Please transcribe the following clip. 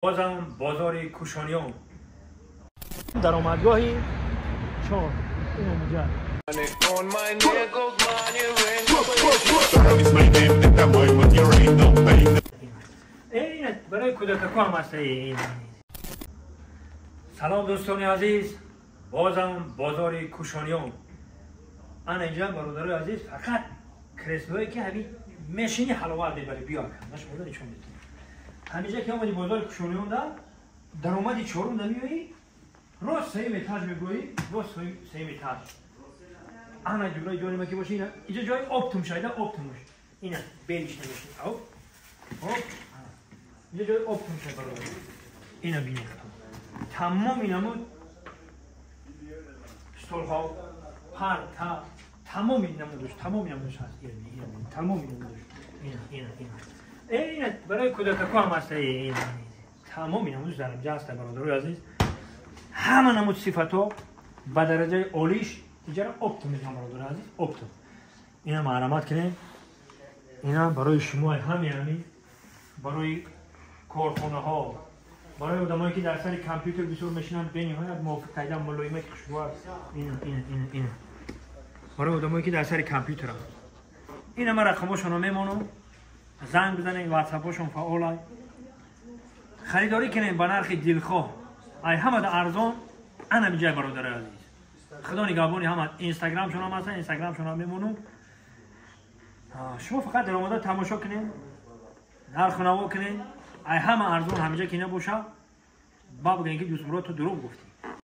بازم بازار کوشانیان درآمدگاهی چون این اونجا این برای کودکان هم هست. سلام دوستان عزیز، بازم بازار کوشانیان. انا اینجا برادر عزیز فقط کرسبایی که همین ماشینی حلوات ببره بیا کن نش مولد چون میتونی همینجا که اومدی بازار کوشانیان در اومدی چهارم نمیایی روز سه میتاج میگویی روز سه میتاج انا جلوی جانی ما که باشه اینا اینجا جای اپتوم شاید اپتومش اینا بیلش نمیشه او اینجا جای اپتوم شاید برادر اینا بینید تمام اینامو استول ها پر تا تمام اینامو داشت تمام اینامو داشت هست تمام اینامو داشت اینا برای کودکان هم هست. تمام اینامو داشت در اینجا هست برادر عزیز. همه نمود صفاتو با درجه اولیش تجاره اپتوم میگم برادر عزیز. اپتوم اینا معلومات کنه اینا برای شما همین برای کارخانه ها برای آدمایی که در سر کامپیوتر بسیار میشینن به نهایت موافق کردن ملایمت خوشگوار اینا برای آدمایی که در سر کامپیوتر هم اینا من رقماشون رو میمونم زنگ بزنین واتساپشون فعال خریداری کنین با نرخ دلخواه ای همه در ارزان انا میجای برادر عزیز خدا نگهبانی همه اینستاگرام شما هستن اینستاگرام شما میمونم شما فقط درآمد تماشا کنین نرخ نوا کنین ای همه ارزان همینجا که نباشه با بگین که دوست برات تو دروغ گفتی